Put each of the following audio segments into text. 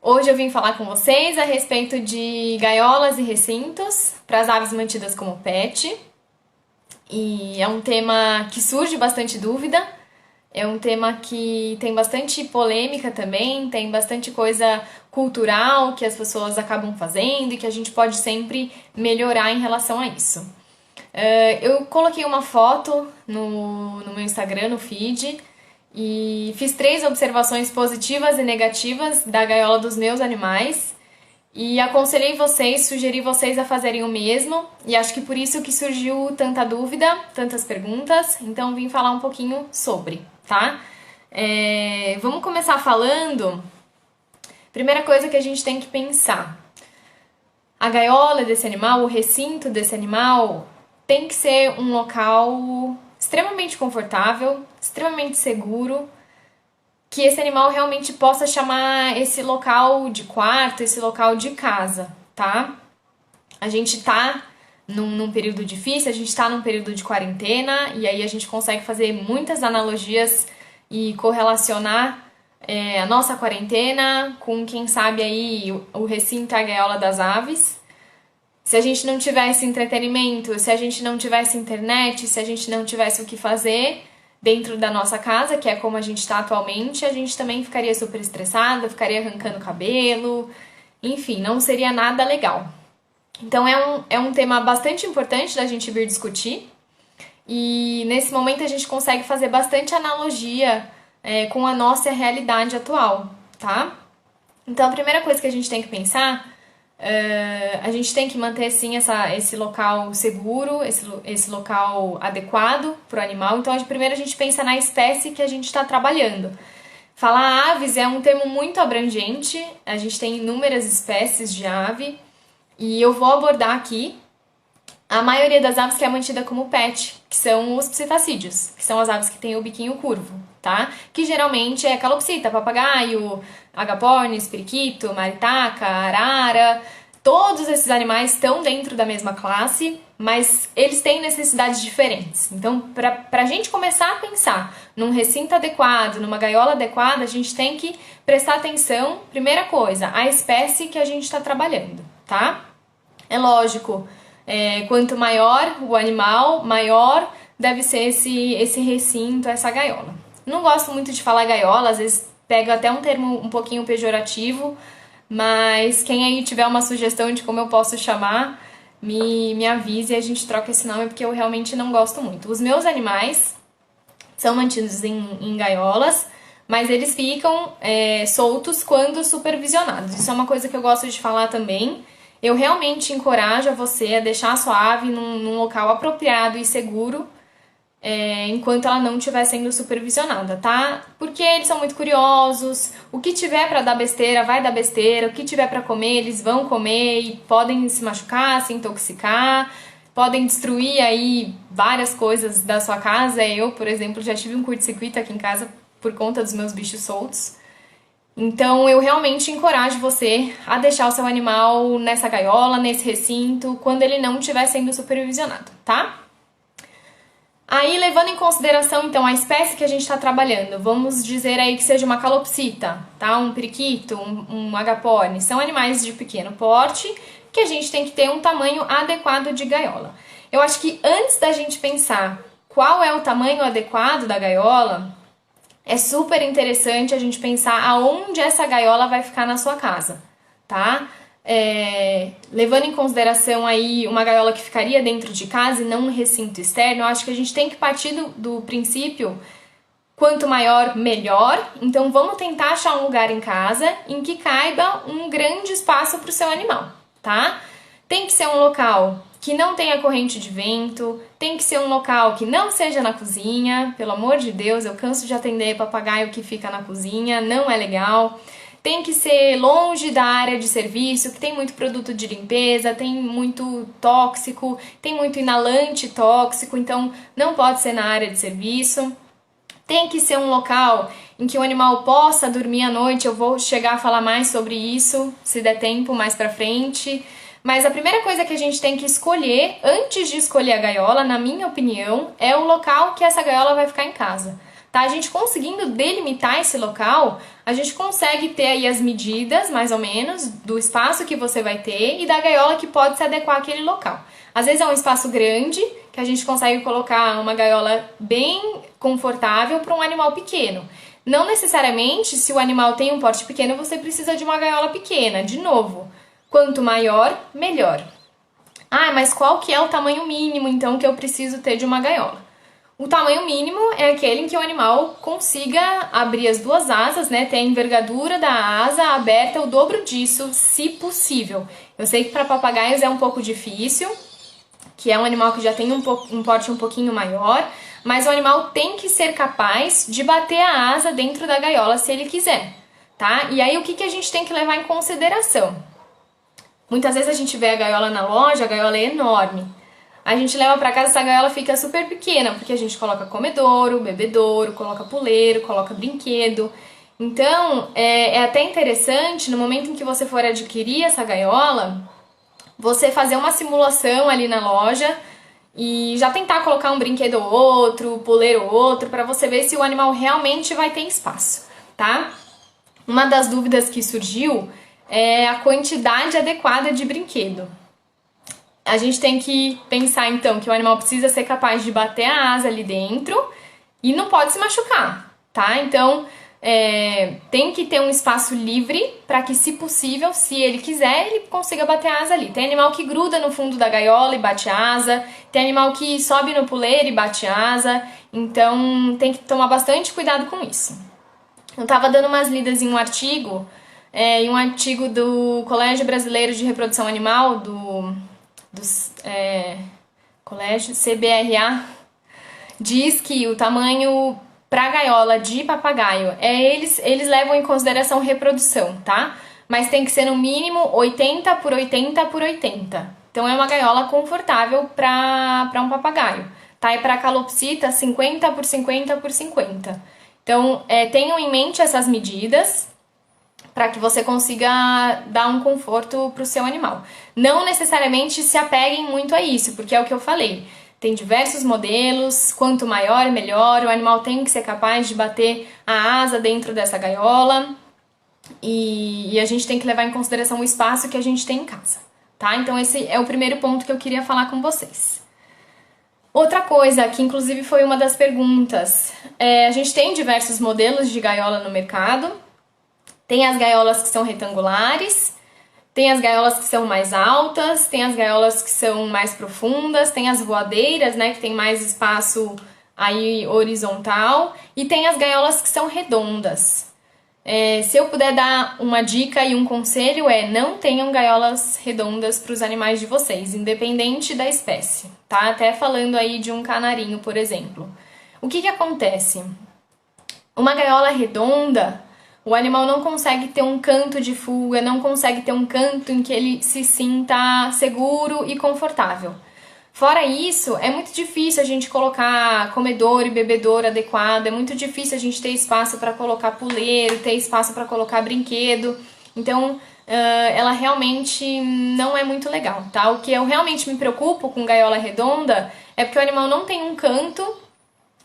Hoje eu vim falar com vocês a respeito de gaiolas e recintos para as aves mantidas como pet. E é um tema que surge bastante dúvida, é um tema que tem bastante polêmica também, tem bastante coisa cultural que as pessoas acabam fazendo e que a gente pode sempre melhorar em relação a isso. Eu coloquei uma foto no meu Instagram, no feed, e fiz 3 observações positivas e negativas da gaiola dos meus animais e aconselhei vocês, sugeri vocês a fazerem o mesmo, e acho que por isso que surgiu tanta dúvida, tantas perguntas, então vim falar um pouquinho sobre, tá? Vamos começar falando. Primeira coisa que a gente tem que pensar: a gaiola desse animal, o recinto desse animal, tem que ser um local extremamente confortável, extremamente seguro, que esse animal realmente possa chamar esse local de quarto, esse local de casa, tá? A gente tá num período difícil, a gente tá num período de quarentena, e aí a gente consegue fazer muitas analogias e correlacionar a nossa quarentena com, quem sabe, aí o recinto e a gaiola das aves. Se a gente não tivesse entretenimento, se a gente não tivesse internet, se a gente não tivesse o que fazer dentro da nossa casa, que é como a gente está atualmente, a gente também ficaria super estressada, ficaria arrancando cabelo, enfim, não seria nada legal. Então é um tema bastante importante da gente vir discutir, e nesse momento a gente consegue fazer bastante analogia com a nossa realidade atual, tá? Então a primeira coisa que a gente tem que pensar, a gente tem que manter sim esse local seguro, esse local adequado para o animal. Então primeiro a gente pensa na espécie que a gente está trabalhando. Falar aves é um termo muito abrangente, a gente tem inúmeras espécies de ave, e eu vou abordar aqui a maioria das aves que é mantida como pet, que são os psitacídeos, que são as aves que têm o biquinho curvo, tá? Que geralmente é calopsita, papagaio, agapornis, periquito, maritaca, arara. Todos esses animais estão dentro da mesma classe, mas eles têm necessidades diferentes. Então, para a gente começar a pensar num recinto adequado, numa gaiola adequada, a gente tem que prestar atenção, primeira coisa, à espécie que a gente está trabalhando, tá? É lógico, quanto maior o animal, maior deve ser esse recinto, essa gaiola. Não gosto muito de falar gaiola, às vezes pego até um termo um pouquinho pejorativo, mas quem aí tiver uma sugestão de como eu posso chamar, me avise e a gente troca esse nome, porque eu realmente não gosto muito. Os meus animais são mantidos em gaiolas, mas eles ficam soltos quando supervisionados. Isso é uma coisa que eu gosto de falar também. Eu realmente encorajo a você a deixar a sua ave num local apropriado e seguro, enquanto ela não estiver sendo supervisionada, tá? Porque eles são muito curiosos, o que tiver para dar besteira vai dar besteira, o que tiver para comer eles vão comer e podem se machucar, se intoxicar, podem destruir aí várias coisas da sua casa. Eu, por exemplo, já tive um curto-circuito aqui em casa por conta dos meus bichos soltos. Então eu realmente encorajo você a deixar o seu animal nessa gaiola, nesse recinto, quando ele não estiver sendo supervisionado, tá? Aí, levando em consideração, então, a espécie que a gente está trabalhando, vamos dizer aí que seja uma calopsita, tá? Um periquito, um agapornis, são animais de pequeno porte que a gente tem que ter um tamanho adequado de gaiola. Eu acho que antes da gente pensar qual é o tamanho adequado da gaiola, é super interessante a gente pensar aonde essa gaiola vai ficar na sua casa, tá? Levando em consideração aí uma gaiola que ficaria dentro de casa e não um recinto externo, eu acho que a gente tem que partir do princípio quanto maior, melhor. Então vamos tentar achar um lugar em casa em que caiba um grande espaço para o seu animal, tá? Tem que ser um local que não tenha corrente de vento, tem que ser um local que não seja na cozinha, pelo amor de Deus, eu canso de atender papagaio que fica na cozinha, não é legal. Tem que ser longe da área de serviço, que tem muito produto de limpeza, tem muito tóxico, tem muito inalante tóxico, então não pode ser na área de serviço. Tem que ser um local em que o animal possa dormir à noite, eu vou chegar a falar mais sobre isso, se der tempo, mais pra frente. Mas a primeira coisa que a gente tem que escolher, antes de escolher a gaiola, na minha opinião, é o local que essa gaiola vai ficar em casa. tá? A gente conseguindo delimitar esse local, a gente consegue ter aí as medidas, mais ou menos, do espaço que você vai ter e da gaiola que pode se adequar àquele local. Às vezes é um espaço grande, que a gente consegue colocar uma gaiola bem confortável para um animal pequeno. Não necessariamente, se o animal tem um porte pequeno, você precisa de uma gaiola pequena. De novo, quanto maior, melhor. Ah, mas qual que é o tamanho mínimo, então, que eu preciso ter de uma gaiola? O tamanho mínimo é aquele em que o animal consiga abrir as duas asas, né? Ter a envergadura da asa aberta, o dobro disso, se possível. Eu sei que para papagaios é um pouco difícil, que é um animal que já tem um porte um pouquinho maior, mas o animal tem que ser capaz de bater a asa dentro da gaiola se ele quiser, tá? E aí o que a gente tem que levar em consideração? Muitas vezes a gente vê a gaiola na loja, a gaiola é enorme. A gente leva pra casa, essa gaiola fica super pequena, porque a gente coloca comedouro, bebedouro, coloca puleiro, coloca brinquedo. Então, é até interessante, no momento em que você for adquirir essa gaiola, você fazer uma simulação ali na loja e já tentar colocar um brinquedo ou outro, puleiro ou outro, pra você ver se o animal realmente vai ter espaço, tá? Uma das dúvidas que surgiu é a quantidade adequada de brinquedo. A gente tem que pensar, então, que o animal precisa ser capaz de bater a asa ali dentro e não pode se machucar, tá? Então, tem que ter um espaço livre para que, se possível, se ele quiser, ele consiga bater a asa ali. Tem animal que gruda no fundo da gaiola e bate a asa, tem animal que sobe no puleiro e bate a asa, então tem que tomar bastante cuidado com isso. Eu tava dando umas lidas em um artigo do Colégio Brasileiro de Reprodução Animal, do Colégio CBRA, diz que o tamanho para gaiola de papagaio eles levam em consideração reprodução, tá? Mas tem que ser no mínimo 80 por 80 por 80. Então é uma gaiola confortável para um papagaio, tá? E para calopsita 50 por 50 por 50. Então tenham em mente essas medidas para que você consiga dar um conforto para o seu animal. Não necessariamente se apeguem muito a isso, porque é o que eu falei. Tem diversos modelos, quanto maior, melhor. O animal tem que ser capaz de bater a asa dentro dessa gaiola. E a gente tem que levar em consideração o espaço que a gente tem em casa, tá? Então esse é o primeiro ponto que eu queria falar com vocês. Outra coisa, que inclusive foi uma das perguntas, a gente tem diversos modelos de gaiola no mercado. Tem as gaiolas que são retangulares, tem as gaiolas que são mais altas, tem as gaiolas que são mais profundas, tem as voadeiras, né, que tem mais espaço aí horizontal, e tem as gaiolas que são redondas. Se eu puder dar uma dica e um conselho não tenham gaiolas redondas para os animais de vocês, independente da espécie, tá? Até falando aí de um canarinho, por exemplo. O que acontece? Uma gaiola redonda, o animal não consegue ter um canto de fuga, não consegue ter um canto em que ele se sinta seguro e confortável. Fora isso, é muito difícil a gente colocar comedouro e bebedouro adequado, é muito difícil a gente ter espaço para colocar puleiro, ter espaço para colocar brinquedo. Então, ela realmente não é muito legal, tá? O que eu realmente me preocupo com gaiola redonda é porque o animal não tem um canto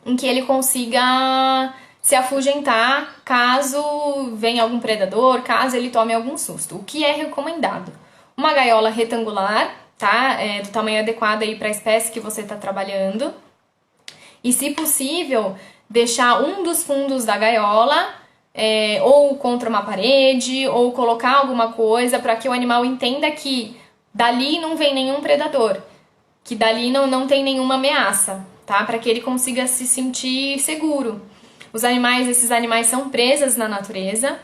em que ele consiga se afugentar caso venha algum predador, caso ele tome algum susto. O que é recomendado? Uma gaiola retangular, tá? Do tamanho adequado aí para a espécie que você está trabalhando. E, se possível, deixar um dos fundos da gaiola ou contra uma parede, ou colocar alguma coisa para que o animal entenda que dali não vem nenhum predador, que dali não tem nenhuma ameaça, tá? Para que ele consiga se sentir seguro. Esses animais são presas na natureza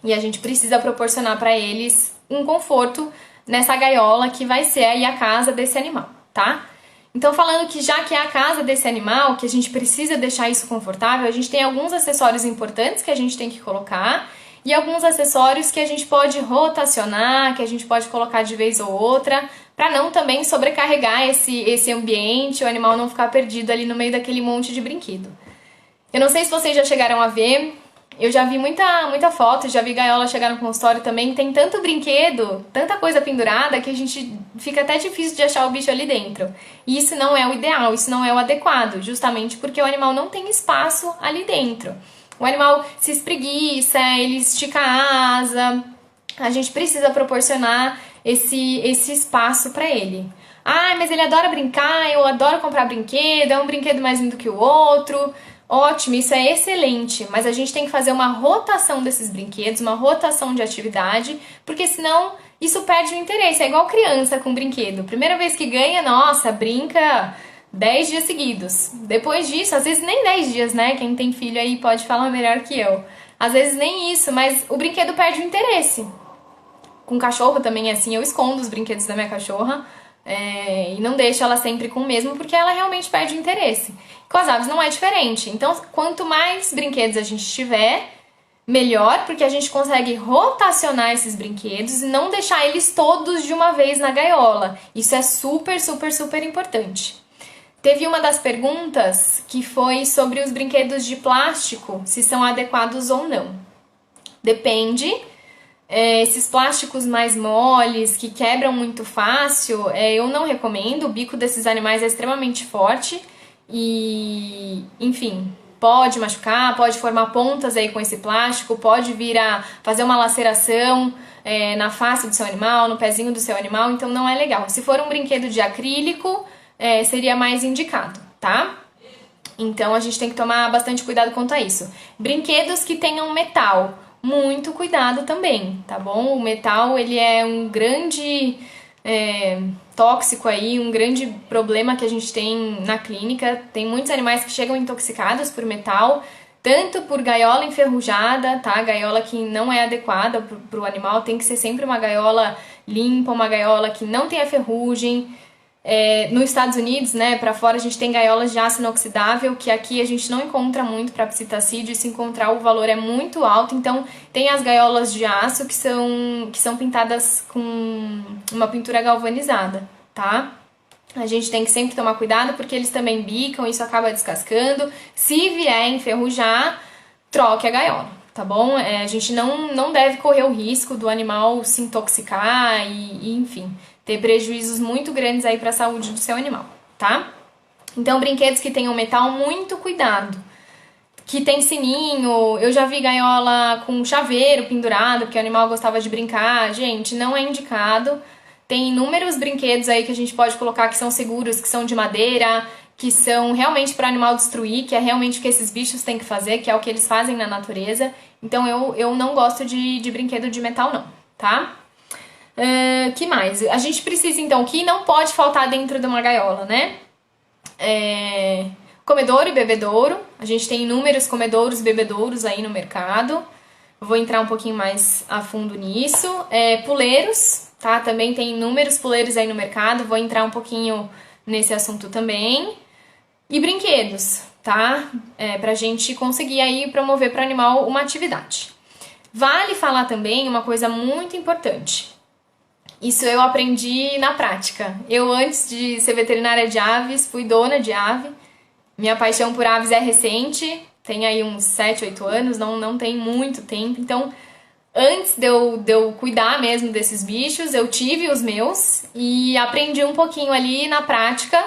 e a gente precisa proporcionar para eles um conforto nessa gaiola que vai ser aí a casa desse animal, tá? Então, falando que já que é a casa desse animal, que a gente precisa deixar isso confortável, a gente tem alguns acessórios importantes que a gente tem que colocar e alguns acessórios que a gente pode rotacionar, que a gente pode colocar de vez ou outra, para não também sobrecarregar esse ambiente, o animal não ficar perdido ali no meio daquele monte de brinquedo. Eu não sei se vocês já chegaram a ver Eu já vi muita foto, já vi gaiola chegar no consultório também, tem tanto brinquedo, tanta coisa pendurada que a gente fica até difícil de achar o bicho ali dentro. E isso não é o ideal, isso não é o adequado, justamente porque o animal não tem espaço ali dentro. O animal se espreguiça, ele estica a asa, a gente precisa proporcionar esse espaço para ele. Ah, mas ele adora brincar, eu adoro comprar brinquedo, é um brinquedo mais lindo que o outro. Ótimo, isso é excelente, mas a gente tem que fazer uma rotação desses brinquedos, uma rotação de atividade, porque senão isso perde o interesse. É igual criança com brinquedo. Primeira vez que ganha, nossa, brinca 10 dias seguidos. Depois disso, às vezes nem 10 dias, né? Quem tem filho aí pode falar melhor que eu. Às vezes nem isso, mas o brinquedo perde o interesse. Com cachorro também é assim, eu escondo os brinquedos da minha cachorra. E não deixo ela sempre com o mesmo, porque ela realmente perde o interesse. Com as aves não é diferente. Então, quanto mais brinquedos a gente tiver, melhor, porque a gente consegue rotacionar esses brinquedos e não deixar eles todos de uma vez na gaiola. Isso é super, super, super importante. Teve uma das perguntas que foi sobre os brinquedos de plástico, se são adequados ou não. Depende. Esses plásticos mais moles, que quebram muito fácil, eu não recomendo. O bico desses animais é extremamente forte e, enfim, pode machucar, pode formar pontas aí com esse plástico, pode vir a fazer uma laceração na face do seu animal, no pezinho do seu animal, então não é legal. Se for um brinquedo de acrílico, seria mais indicado, tá? Então a gente tem que tomar bastante cuidado quanto a isso. Brinquedos que tenham metal, muito cuidado também, tá bom? O metal, ele é um grande tóxico aí, um grande problema que a gente tem na clínica. Tem muitos animais que chegam intoxicados por metal, tanto por gaiola enferrujada, tá? Gaiola que não é adequada pro animal, tem que ser sempre uma gaiola limpa, uma gaiola que não tenha ferrugem. Nos Estados Unidos, né, para fora a gente tem gaiolas de aço inoxidável, que aqui a gente não encontra muito para psitacídeo, e se encontrar o valor é muito alto, então tem as gaiolas de aço que são pintadas com uma pintura galvanizada, tá? A gente tem que sempre tomar cuidado porque eles também bicam, isso acaba descascando. Se vier enferrujar, troque a gaiola, tá bom? A gente não deve correr o risco do animal se intoxicar e enfim, ter prejuízos muito grandes aí para a saúde do seu animal, tá? Então, brinquedos que tenham metal, muito cuidado. Que tem sininho, eu já vi gaiola com chaveiro pendurado, porque o animal gostava de brincar. Gente, não é indicado. Tem inúmeros brinquedos aí que a gente pode colocar que são seguros, que são de madeira, que são realmente para o animal destruir, que é realmente o que esses bichos têm que fazer, que é o que eles fazem na natureza. Então, eu não gosto de brinquedo de metal, não, tá? Que mais? A gente precisa, então, que não pode faltar dentro de uma gaiola, né? Comedouro e bebedouro. A gente tem inúmeros comedouros e bebedouros aí no mercado. Vou entrar um pouquinho mais a fundo nisso. Puleiros, tá? Também tem inúmeros puleiros aí no mercado. Vou entrar um pouquinho nesse assunto também. E brinquedos, tá? Pra gente conseguir aí promover para o animal uma atividade. Vale falar também uma coisa muito importante. Isso eu aprendi na prática. Eu, antes de ser veterinária de aves, fui dona de ave. Minha paixão por aves é recente, tem aí uns 7, 8 anos, não tem muito tempo. Então, antes de eu cuidar mesmo desses bichos, eu tive os meus e aprendi um pouquinho ali na prática.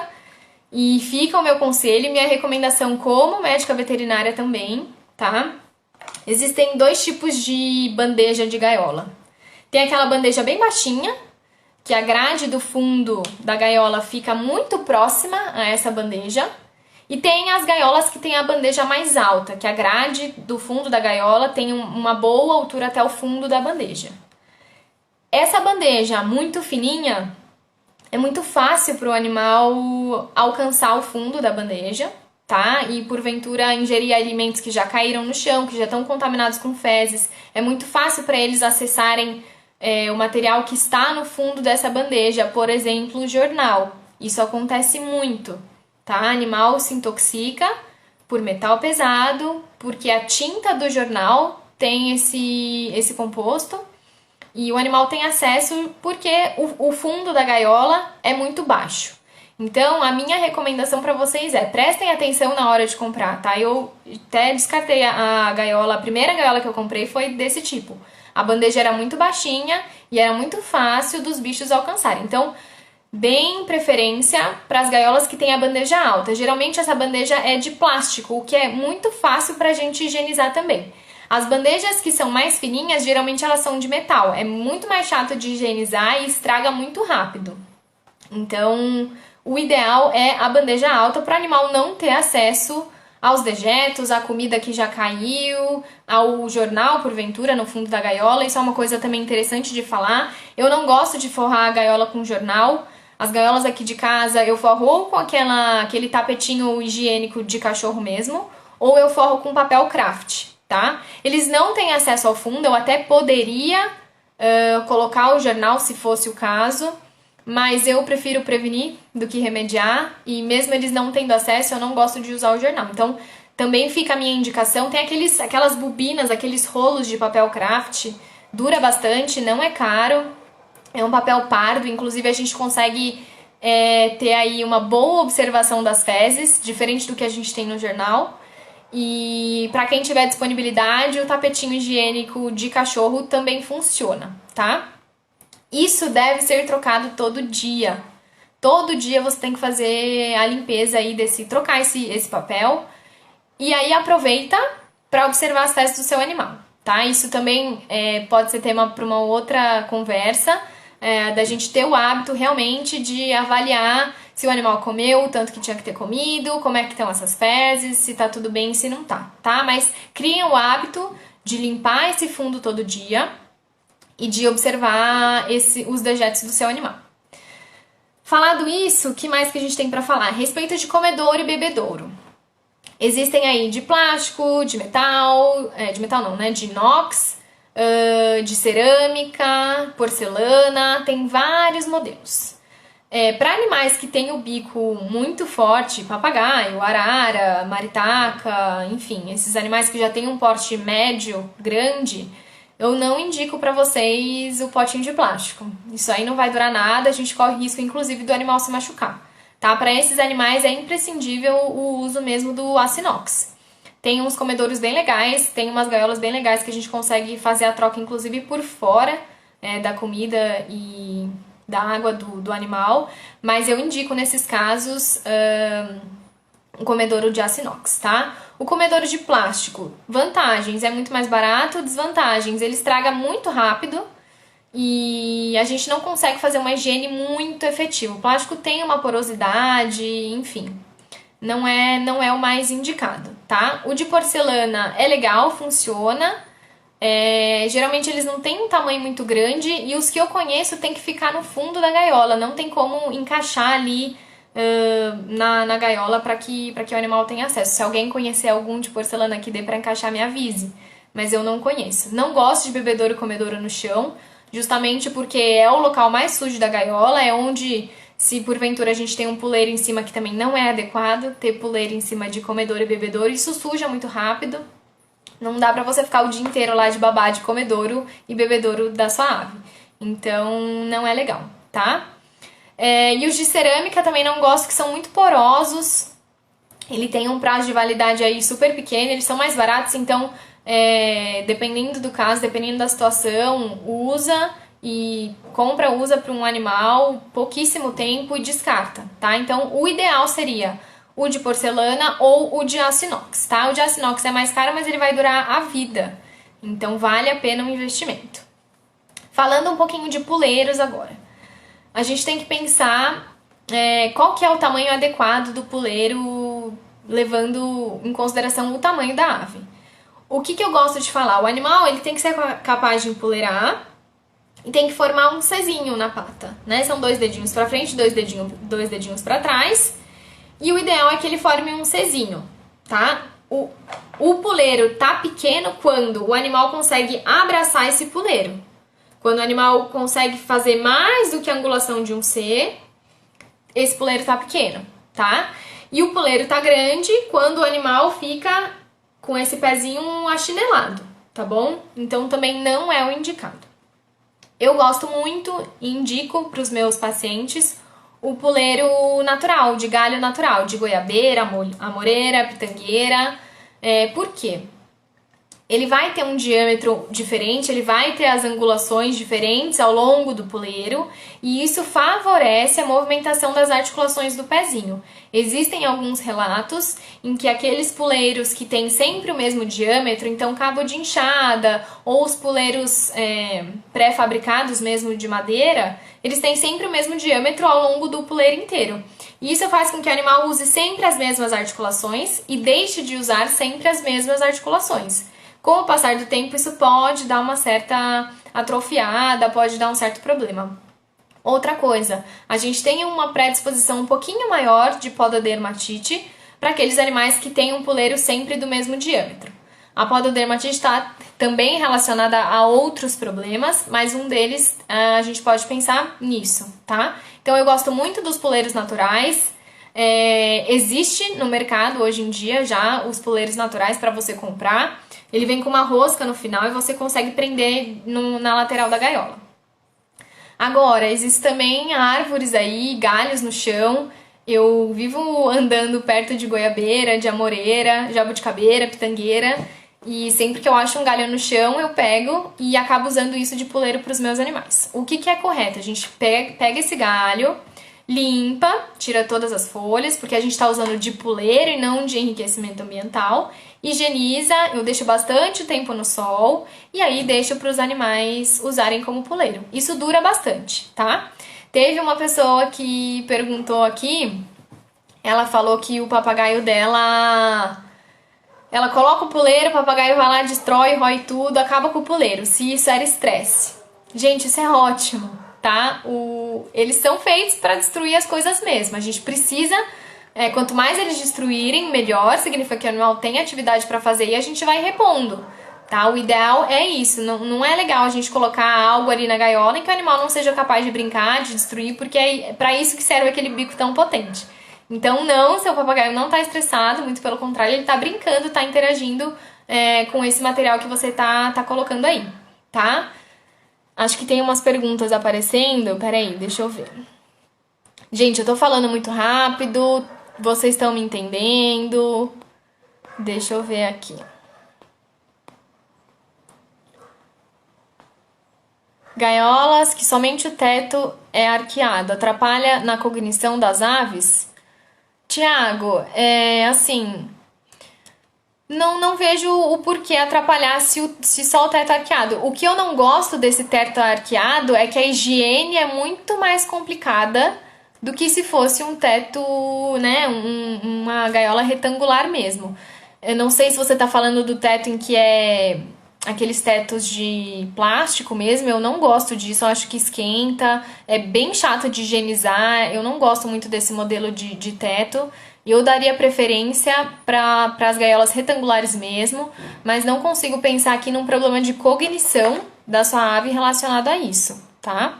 E fica o meu conselho e minha recomendação como médica veterinária também, tá? Existem 2 tipos de bandeja de gaiola. Tem aquela bandeja bem baixinha, que a grade do fundo da gaiola fica muito próxima a essa bandeja. E tem as gaiolas que tem a bandeja mais alta, que a grade do fundo da gaiola tem uma boa altura até o fundo da bandeja. Essa bandeja muito fininha, é muito fácil para o animal alcançar o fundo da bandeja, tá? E porventura ingerir alimentos que já caíram no chão, que já estão contaminados com fezes. É muito fácil para eles acessarem o material que está no fundo dessa bandeja, por exemplo, o jornal. Isso acontece muito, tá? Animal se intoxica por metal pesado, porque a tinta do jornal tem esse composto e o animal tem acesso porque o fundo da gaiola é muito baixo. Então, a minha recomendação para vocês é, prestem atenção na hora de comprar, tá? Eu até descartei a gaiola, a primeira gaiola que eu comprei foi desse tipo. A bandeja era muito baixinha e era muito fácil dos bichos alcançarem. Então, deem preferência para as gaiolas que têm a bandeja alta. Geralmente essa bandeja é de plástico, o que é muito fácil para a gente higienizar também. As bandejas que são mais fininhas, geralmente elas são de metal. É muito mais chato de higienizar e estraga muito rápido. Então, o ideal é a bandeja alta para o animal não ter acesso aos dejetos, à comida que já caiu, ao jornal, porventura, no fundo da gaiola. Isso é uma coisa também interessante de falar. Eu não gosto de forrar a gaiola com jornal. As gaiolas aqui de casa eu forro ou com aquele tapetinho higiênico de cachorro mesmo, ou eu forro com papel craft, tá? Eles não têm acesso ao fundo, eu até poderia colocar o jornal se fosse o caso, mas eu prefiro prevenir do que remediar, e mesmo eles não tendo acesso, eu não gosto de usar o jornal. Então, também fica a minha indicação, tem aquelas bobinas, aqueles rolos de papel craft, dura bastante, não é caro, é um papel pardo, inclusive a gente consegue ter aí uma boa observação das fezes, diferente do que a gente tem no jornal. E para quem tiver disponibilidade, o tapetinho higiênico de cachorro também funciona, tá? Isso deve ser trocado todo dia. Todo dia você tem que fazer a limpeza aí trocar esse papel. E aí aproveita para observar as fezes do seu animal, tá? Isso também pode ser tema para uma outra conversa, da gente ter o hábito realmente de avaliar se o animal comeu o tanto que tinha que ter comido, como é que estão essas fezes, se tá tudo bem, se não tá, tá? Mas criem o hábito de limpar esse fundo todo dia e de observar os dejetos do seu animal. Falado isso, o que mais que a gente tem para falar? A respeito de comedouro e bebedouro. Existem aí de plástico, de metal não, né? De inox, de cerâmica, porcelana, tem vários modelos. Para animais que têm o bico muito forte, papagaio, arara, maritaca, enfim, esses animais que já têm um porte médio, grande, eu não indico para vocês o potinho de plástico. Isso aí não vai durar nada, a gente corre risco, inclusive, do animal se machucar, tá? Para esses animais é imprescindível o uso mesmo do aço inox. Tem uns comedouros bem legais, tem umas gaiolas bem legais que a gente consegue fazer a troca, inclusive, por fora da comida e da água do animal, mas eu indico nesses casos um comedouro de aço inox, tá? O comedouro de plástico, vantagens, é muito mais barato, desvantagens, ele estraga muito rápido e a gente não consegue fazer uma higiene muito efetiva. O plástico tem uma porosidade, enfim, não é o mais indicado, tá? O de porcelana é legal, funciona. Geralmente eles não têm um tamanho muito grande e os que eu conheço tem que ficar no fundo da gaiola, não tem como encaixar ali na gaiola para que o animal tenha acesso. Se alguém conhecer algum de porcelana que dê para encaixar, me avise, mas eu não conheço. Não gosto de bebedouro e comedouro no chão, justamente porque é o local mais sujo da gaiola, é onde, se porventura a gente tem um puleiro em cima, que também não é adequado ter puleiro em cima de comedouro e bebedouro, isso suja muito rápido. Não dá pra você ficar o dia inteiro lá de babá de comedouro e bebedouro da sua ave. Então, não é legal, tá? E os de cerâmica também não gosto, que são muito porosos. Ele tem um prazo de validade aí super pequeno, eles são mais baratos, então, dependendo do caso, dependendo da situação, usa para um animal pouquíssimo tempo e descarta, tá? Então, o ideal seria o de porcelana ou o de aço inox, tá? O de aço inox é mais caro, mas ele vai durar a vida. Então, vale a pena o investimento. Falando um pouquinho de puleiros agora. A gente tem que pensar qual que é o tamanho adequado do puleiro, levando em consideração o tamanho da ave. O que eu gosto de falar? O animal ele tem que ser capaz de empoleirar e tem que formar um Czinho na pata, né? São 2 dedinhos para frente, 2 dedinhos para trás. E o ideal é que ele forme um Czinho, tá? O puleiro tá pequeno quando o animal consegue abraçar esse puleiro. Quando o animal consegue fazer mais do que a angulação de um C, esse puleiro tá pequeno, tá? E o puleiro tá grande quando o animal fica com esse pezinho achinelado, tá bom? Então também não é o indicado. Eu gosto muito e indico para os meus pacientes o puleiro natural, de galho natural, de goiabeira, amoreira, pitangueira. Por quê? Ele vai ter um diâmetro diferente, ele vai ter as angulações diferentes ao longo do puleiro e isso favorece a movimentação das articulações do pezinho. Existem alguns relatos em que aqueles puleiros que têm sempre o mesmo diâmetro, então cabo de enxada ou os puleiros pré-fabricados mesmo de madeira, eles têm sempre o mesmo diâmetro ao longo do puleiro inteiro. E isso faz com que o animal use sempre as mesmas articulações e deixe de usar sempre as mesmas articulações. Com o passar do tempo, isso pode dar uma certa atrofiada, pode dar um certo problema. Outra coisa, a gente tem uma predisposição um pouquinho maior de pododermatite para aqueles animais que têm um puleiro sempre do mesmo diâmetro. A pododermatite está também relacionada a outros problemas, mas um deles a gente pode pensar nisso, tá? Então eu gosto muito dos puleiros naturais. Existe no mercado hoje em dia já os puleiros naturais para você comprar. Ele vem com uma rosca no final e você consegue prender na lateral da gaiola. Agora, existem também árvores aí, galhos no chão. Eu vivo andando perto de goiabeira, de amoreira, jabuticabeira, pitangueira. E sempre que eu acho um galho no chão, eu pego e acabo usando isso de puleiro para os meus animais. O que é correto? A gente pega esse galho, limpa, tira todas as folhas, porque a gente está usando de puleiro e não de enriquecimento ambiental. Higieniza, eu deixo bastante tempo no sol e aí deixo para os animais usarem como puleiro. Isso dura bastante, tá? Teve uma pessoa que perguntou aqui, ela falou que o papagaio dela... Ela coloca o puleiro, o papagaio vai lá, destrói, rói tudo, acaba com o puleiro, se isso era estresse. Gente, isso é ótimo, tá? Eles são feitos para destruir as coisas mesmo. A gente precisa... quanto mais eles destruírem, melhor, significa que o animal tem atividade para fazer e a gente vai repondo, tá? O ideal é isso, não é legal a gente colocar algo ali na gaiola em que o animal não seja capaz de brincar, de destruir, porque é para isso que serve aquele bico tão potente. Então não, seu papagaio não tá estressado, muito pelo contrário, ele tá brincando, tá interagindo com esse material que você tá colocando aí, tá? Acho que tem umas perguntas aparecendo, peraí, deixa eu ver. Gente, eu tô falando muito rápido, vocês estão me entendendo? Deixa eu ver aqui. Gaiolas que somente o teto é arqueado, atrapalha na cognição das aves? Tiago, assim, não vejo o porquê atrapalhar se só o teto é arqueado. O que eu não gosto desse teto arqueado é que a higiene é muito mais complicada do que se fosse um teto, né, uma gaiola retangular mesmo. Eu não sei se você tá falando do teto em que é aqueles tetos de plástico mesmo, eu não gosto disso, eu acho que esquenta, é bem chato de higienizar, eu não gosto muito desse modelo de teto. Eu daria preferência para as gaiolas retangulares mesmo, mas não consigo pensar aqui num problema de cognição da sua ave relacionado a isso, tá?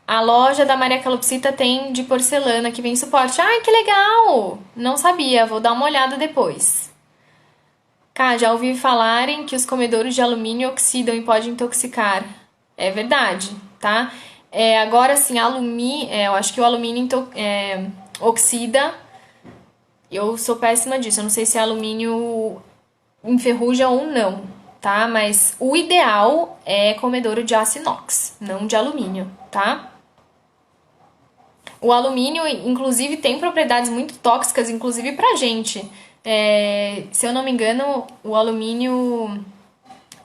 A loja da Maria Calopsita tem de porcelana que vem suporte. Ai, que legal! Não sabia, vou dar uma olhada depois. Cá, já ouvi falarem que os comedouros de alumínio oxidam e podem intoxicar. É verdade, tá? Agora sim, eu acho que o alumínio oxida. Eu sou péssima disso, eu não sei se alumínio enferruja ou não, tá? Mas o ideal é comedouro de aço inox, não de alumínio, tá? O alumínio, inclusive, tem propriedades muito tóxicas, inclusive pra gente. Se eu não me engano, o alumínio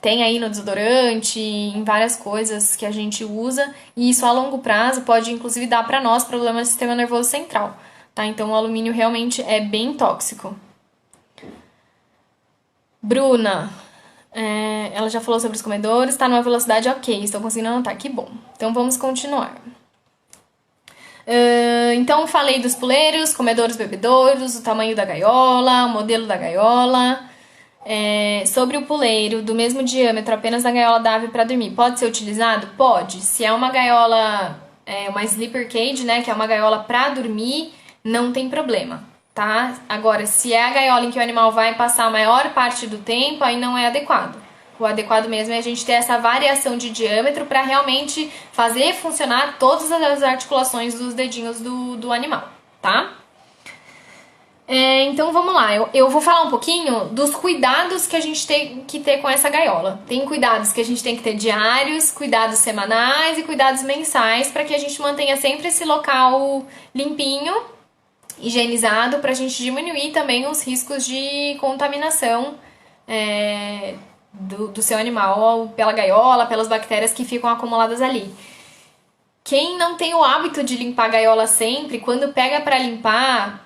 tem aí no desodorante, em várias coisas que a gente usa, e isso a longo prazo pode, inclusive, dar pra nós problemas do sistema nervoso central, tá? Então, o alumínio realmente é bem tóxico. Bruna, ela já falou sobre os comedores, tá numa velocidade ok, estou conseguindo anotar, que bom. Então, vamos continuar. Então, falei dos puleiros, comedouros, bebedouros, o tamanho da gaiola, o modelo da gaiola. Sobre o puleiro, do mesmo diâmetro, apenas na gaiola da ave para dormir, pode ser utilizado? Pode. Se é uma gaiola, uma sleeper cage, né, que é uma gaiola para dormir, não tem problema, tá? Agora, se é a gaiola em que o animal vai passar a maior parte do tempo, aí não é adequado. O adequado mesmo é a gente ter essa variação de diâmetro para realmente fazer funcionar todas as articulações dos dedinhos do animal, tá? Então vamos lá, eu vou falar um pouquinho dos cuidados que a gente tem que ter com essa gaiola. Tem cuidados que a gente tem que ter diários, cuidados semanais e cuidados mensais para que a gente mantenha sempre esse local limpinho, higienizado, para a gente diminuir também os riscos de contaminação do seu animal pela gaiola, pelas bactérias que ficam acumuladas ali. Quem não tem o hábito de limpar a gaiola sempre, quando pega para limpar,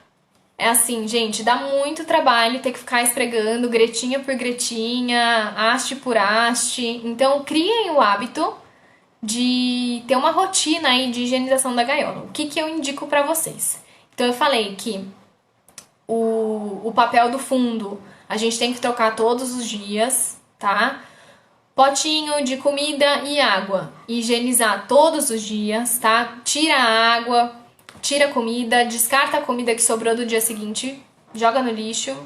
é assim, gente, dá muito trabalho ter que ficar esfregando gretinha por gretinha, haste por haste. Então, criem o hábito de ter uma rotina aí de higienização da gaiola. O que eu indico pra vocês? Então, eu falei que o papel do fundo a gente tem que trocar todos os dias, tá? Potinho de comida e água, higienizar todos os dias, tá? Tira a água, tira a comida, descarta a comida que sobrou do dia seguinte, joga no lixo,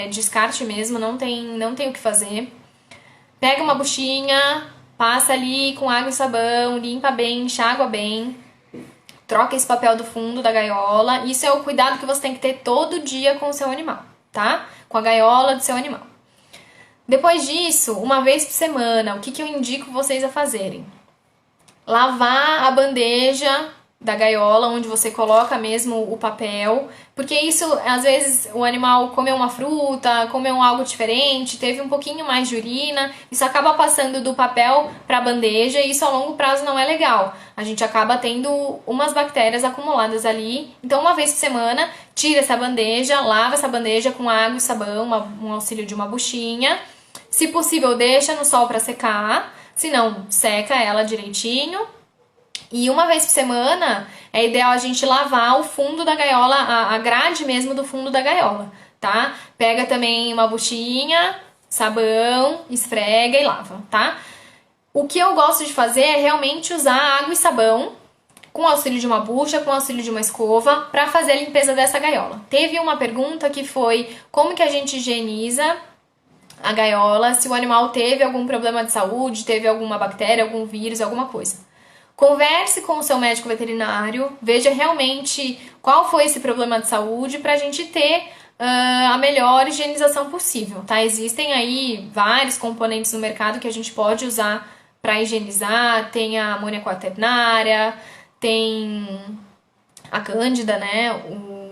descarte mesmo, não tem o que fazer. Pega uma buchinha, passa ali com água e sabão, limpa bem, enxágua bem, troca esse papel do fundo da gaiola. Isso é o cuidado que você tem que ter todo dia com o seu animal, tá? Com a gaiola do seu animal. Depois disso, uma vez por semana, o que eu indico vocês a fazerem? Lavar a bandeja da gaiola, onde você coloca mesmo o papel, porque isso, às vezes, o animal comeu uma fruta, comeu algo diferente, teve um pouquinho mais de urina, isso acaba passando do papel para a bandeja e isso a longo prazo não é legal. A gente acaba tendo umas bactérias acumuladas ali, então uma vez por semana, tira essa bandeja, lava essa bandeja com água e sabão, um auxílio de uma buchinha, se possível deixa no sol para secar, se não, seca ela direitinho. E uma vez por semana é ideal a gente lavar o fundo da gaiola, a grade mesmo do fundo da gaiola, tá? Pega também uma buchinha, sabão, esfrega e lava, tá? O que eu gosto de fazer é realmente usar água e sabão com o auxílio de uma bucha, com o auxílio de uma escova, para fazer a limpeza dessa gaiola. Teve uma pergunta que foi como que a gente higieniza a gaiola se o animal teve algum problema de saúde, teve alguma bactéria, algum vírus, alguma coisa. Converse com o seu médico veterinário, veja realmente qual foi esse problema de saúde para a gente ter a melhor higienização possível, tá? Existem aí vários componentes no mercado que a gente pode usar para higienizar, tem a amônia quaternária, tem a cândida, né,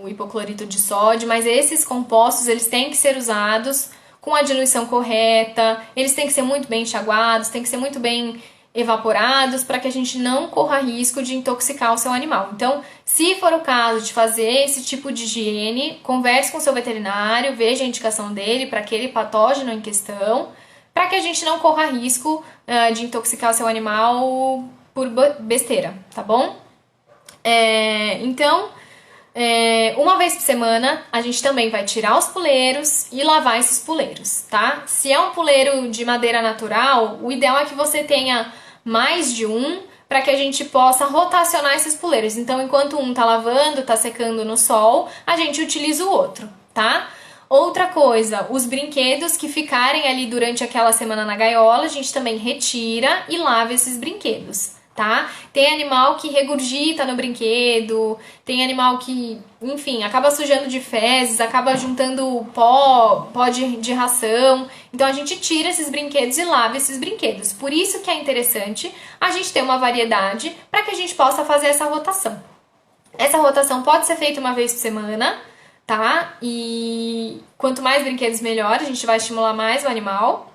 o hipoclorito de sódio, mas esses compostos eles têm que ser usados com a diluição correta, eles têm que ser muito bem enxaguados, têm que ser muito bem evaporados para que a gente não corra risco de intoxicar o seu animal. Então, se for o caso de fazer esse tipo de higiene, converse com o seu veterinário, veja a indicação dele para aquele patógeno em questão, para que a gente não corra risco de intoxicar o seu animal por besteira, tá bom? Então, uma vez por semana, a gente também vai tirar os puleiros e lavar esses puleiros, tá? Se é um puleiro de madeira natural, o ideal é que você tenha mais de um, para que a gente possa rotacionar esses puleiros. Então, enquanto um tá lavando, tá secando no sol, a gente utiliza o outro, tá? Outra coisa, os brinquedos que ficarem ali durante aquela semana na gaiola, a gente também retira e lava esses brinquedos, tá? Tem animal que regurgita no brinquedo, tem animal que, enfim, acaba sujando de fezes, acaba juntando pó de ração. Então a gente tira esses brinquedos e lava esses brinquedos. Por isso que é interessante a gente ter uma variedade para que a gente possa fazer essa rotação. Essa rotação pode ser feita uma vez por semana, tá? E quanto mais brinquedos melhor, a gente vai estimular mais o animal.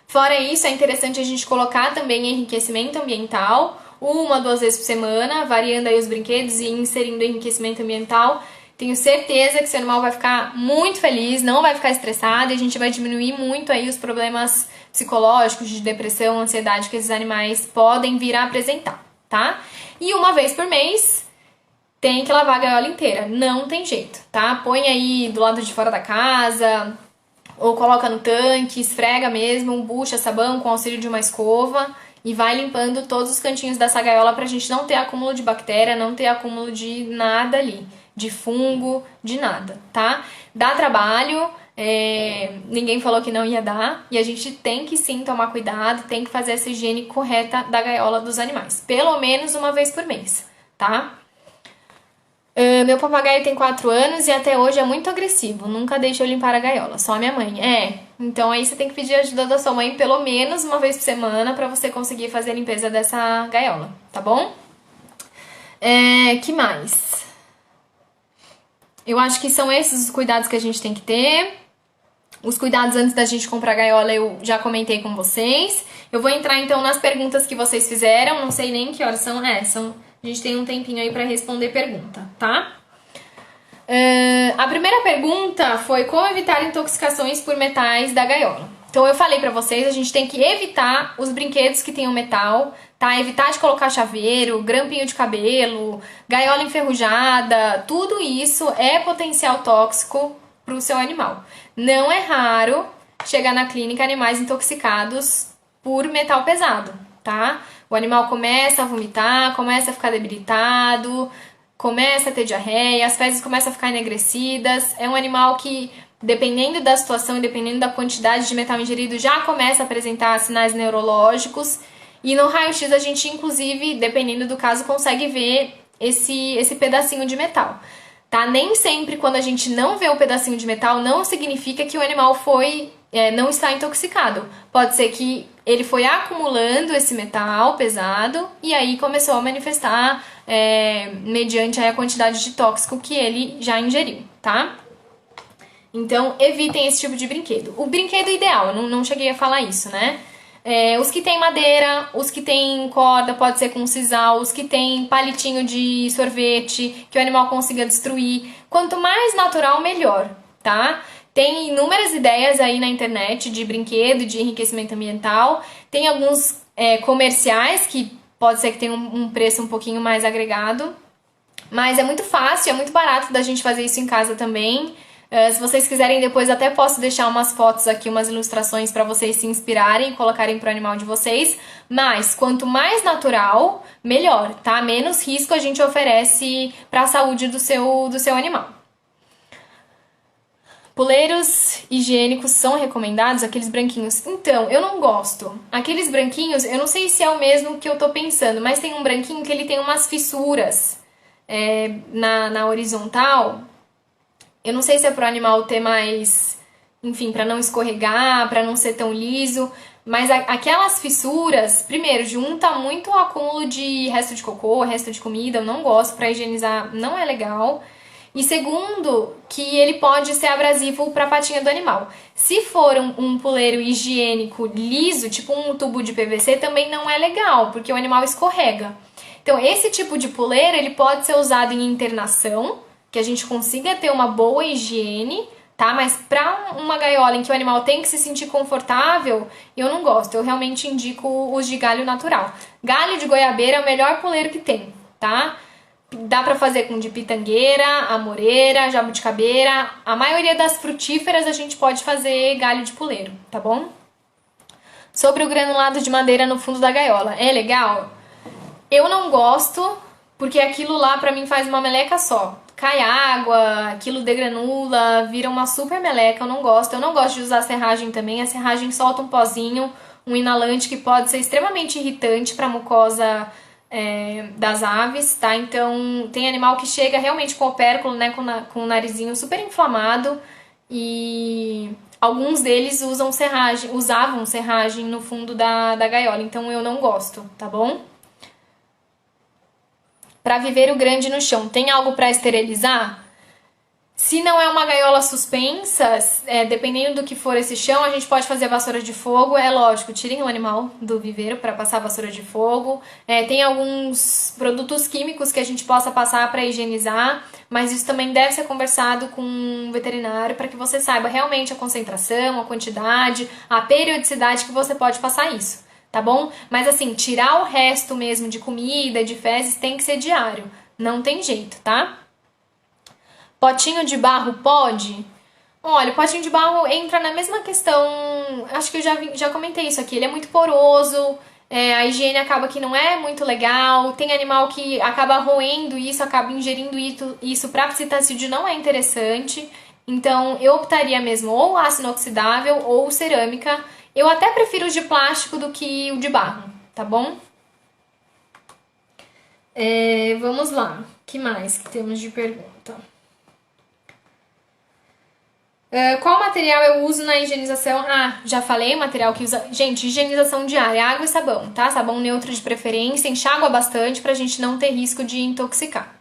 Fora isso, é interessante a gente colocar também enriquecimento ambiental, 1 a 2 vezes por semana, variando aí os brinquedos e inserindo enriquecimento ambiental. Tenho certeza que seu animal vai ficar muito feliz, não vai ficar estressado e a gente vai diminuir muito aí os problemas psicológicos, de depressão, ansiedade que esses animais podem vir a apresentar, tá? E uma vez por mês, tem que lavar a gaiola inteira, não tem jeito, tá? Põe aí do lado de fora da casa, ou coloca no tanque, esfrega mesmo, bucha, sabão com auxílio de uma escova e vai limpando todos os cantinhos dessa gaiola pra gente não ter acúmulo de bactéria, não ter acúmulo de nada ali, de fungo, de nada, tá? Dá trabalho, Ninguém falou que não ia dar, e a gente tem que sim tomar cuidado, tem que fazer essa higiene correta da gaiola dos animais, pelo menos uma vez por mês, tá? Meu papagaio tem 4 anos e até hoje é muito agressivo, nunca deixa eu limpar a gaiola, só a minha mãe. Então aí você tem que pedir ajuda da sua mãe pelo menos uma vez por semana pra você conseguir fazer a limpeza dessa gaiola, tá bom? Que mais? Eu acho que são esses os cuidados que a gente tem que ter. Os cuidados antes da gente comprar a gaiola eu já comentei com vocês. Eu vou entrar então nas perguntas que vocês fizeram. Não sei nem que horas são. A gente tem um tempinho aí pra responder pergunta, tá? A primeira pergunta foi como evitar intoxicações por metais da gaiola. Então eu falei pra vocês, a gente tem que evitar os brinquedos que tenham metal, tá? Evitar de colocar chaveiro, grampinho de cabelo, gaiola enferrujada, tudo isso é potencial tóxico pro seu animal. Não é raro chegar na clínica animais intoxicados por metal pesado, tá? O animal começa a vomitar, começa a ficar debilitado, começa a ter diarreia, as fezes começam a ficar enegrecidas. É um animal que, dependendo da situação e dependendo da quantidade de metal ingerido, já começa a apresentar sinais neurológicos. E no raio-x a gente, inclusive, dependendo do caso, consegue ver esse pedacinho de metal. Tá? Nem sempre quando a gente não vê o pedacinho de metal, não significa que o animal não está intoxicado. Pode ser que ele foi acumulando esse metal pesado e aí começou a manifestar mediante a quantidade de tóxico que ele já ingeriu, tá? Então, evitem esse tipo de brinquedo. O brinquedo ideal, eu não cheguei a falar isso, né? Os que tem madeira, os que tem corda, pode ser com sisal, os que tem palitinho de sorvete, que o animal consiga destruir. Quanto mais natural, melhor, tá? Tem inúmeras ideias aí na internet de brinquedo, de enriquecimento ambiental. Tem alguns comerciais que pode ser que tenham um preço um pouquinho mais agregado. Mas é muito fácil, é muito barato da gente fazer isso em casa também. Se vocês quiserem, depois até posso deixar umas fotos aqui, umas ilustrações para vocês se inspirarem e colocarem pro animal de vocês. Mas quanto mais natural, melhor, tá? Menos risco a gente oferece para a saúde do seu animal. Puleiros higiênicos são recomendados, aqueles branquinhos? Então, eu não gosto. Aqueles branquinhos, eu não sei se é o mesmo que eu tô pensando, mas tem um branquinho que ele tem umas fissuras na horizontal. Eu não sei se é pro animal ter mais, enfim, para não escorregar, para não ser tão liso, mas aquelas fissuras, primeiro, junta muito o acúmulo de resto de cocô, resto de comida, eu não gosto, para higienizar não é legal. E segundo, que ele pode ser abrasivo para a patinha do animal. Se for um puleiro higiênico liso, tipo um tubo de PVC, também não é legal, porque o animal escorrega. Então, esse tipo de puleiro, ele pode ser usado em internação, que a gente consiga ter uma boa higiene, tá? Mas pra uma gaiola em que o animal tem que se sentir confortável, eu não gosto. Eu realmente indico os de galho natural. Galho de goiabeira é o melhor puleiro que tem, tá? Dá pra fazer com de pitangueira, amoreira, jabuticabeira. A maioria das frutíferas a gente pode fazer galho de puleiro, tá bom? Sobre o granulado de madeira no fundo da gaiola. É legal? Eu não gosto, porque aquilo lá pra mim faz uma meleca só. Cai água, aquilo degranula, vira uma super meleca, eu não gosto. Eu não gosto de usar serragem também, a serragem solta um pozinho, um inalante que pode ser extremamente irritante para a mucosa das aves, tá? Então, tem animal que chega realmente com o opérculo, né, com o narizinho super inflamado e alguns deles usavam serragem no fundo da gaiola, então eu não gosto, tá bom? Para viver o grande no chão, tem algo para esterilizar? Se não é uma gaiola suspensa, dependendo do que for esse chão, a gente pode fazer vassoura de fogo. É lógico, tirem o animal do viveiro para passar vassoura de fogo. Tem alguns produtos químicos que a gente possa passar para higienizar, mas isso também deve ser conversado com um veterinário para que você saiba realmente a concentração, a quantidade, a periodicidade que você pode passar isso. Tá bom? Mas assim, tirar o resto mesmo de comida, de fezes, tem que ser diário. Não tem jeito, tá? Potinho de barro pode? Olha, o potinho de barro entra na mesma questão. Acho que eu já comentei isso aqui. Ele é muito poroso, a higiene acaba que não é muito legal. Tem animal que acaba roendo isso, acaba ingerindo isso para psitacídeo, não é interessante. Então, eu optaria mesmo ou aço inoxidável ou cerâmica. Eu até prefiro o de plástico do que o de barro, tá bom? Vamos lá. O que mais que temos de pergunta? Qual material eu uso na higienização? Ah, já falei, material que usa... Gente, higienização diária, água e sabão, tá? Sabão neutro de preferência, enxágua bastante pra gente não ter risco de intoxicar.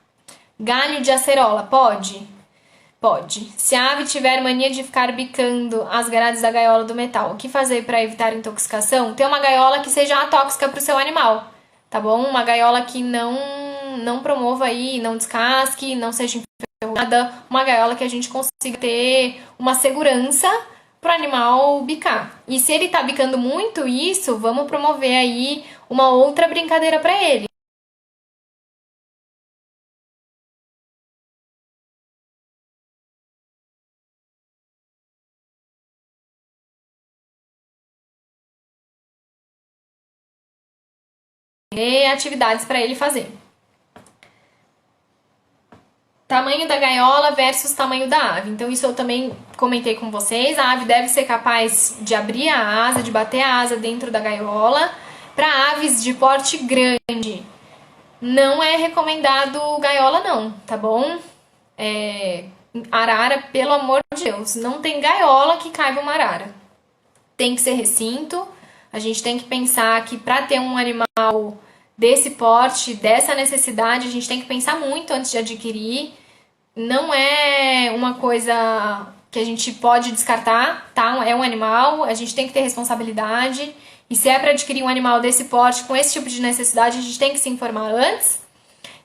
Galho de acerola, pode? Pode. Se a ave tiver mania de ficar bicando as grades da gaiola do metal, o que fazer para evitar intoxicação? Ter uma gaiola que seja atóxica para o seu animal, tá bom? Uma gaiola que não promova aí, não descasque, não seja enferrujada, uma gaiola que a gente consiga ter uma segurança para o animal bicar. E se ele tá bicando muito isso, vamos promover aí uma outra brincadeira para ele. E atividades para ele fazer. Tamanho da gaiola versus tamanho da ave. Então, isso eu também comentei com vocês. A ave deve ser capaz de abrir a asa, de bater a asa dentro da gaiola. Para aves de porte grande, não é recomendado gaiola, não, tá bom? Arara, pelo amor de Deus, não tem gaiola que caiba uma arara. Tem que ser recinto. A gente tem que pensar que para ter um animal desse porte, dessa necessidade, a gente tem que pensar muito antes de adquirir. Não é uma coisa que a gente pode descartar, tá? É um animal, a gente tem que ter responsabilidade. E se é para adquirir um animal desse porte, com esse tipo de necessidade, a gente tem que se informar antes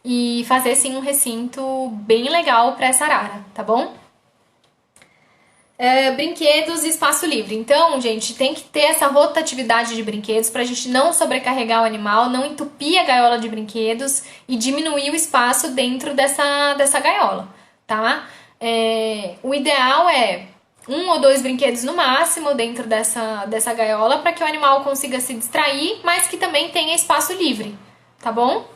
e fazer sim um recinto bem legal para essa arara, tá bom? Brinquedos e espaço livre. Então, gente, tem que ter essa rotatividade de brinquedos pra gente não sobrecarregar o animal, não entupir a gaiola de brinquedos e diminuir o espaço dentro dessa gaiola, tá? O ideal é 1 ou 2 brinquedos no máximo dentro dessa gaiola para que o animal consiga se distrair, mas que também tenha espaço livre, tá bom?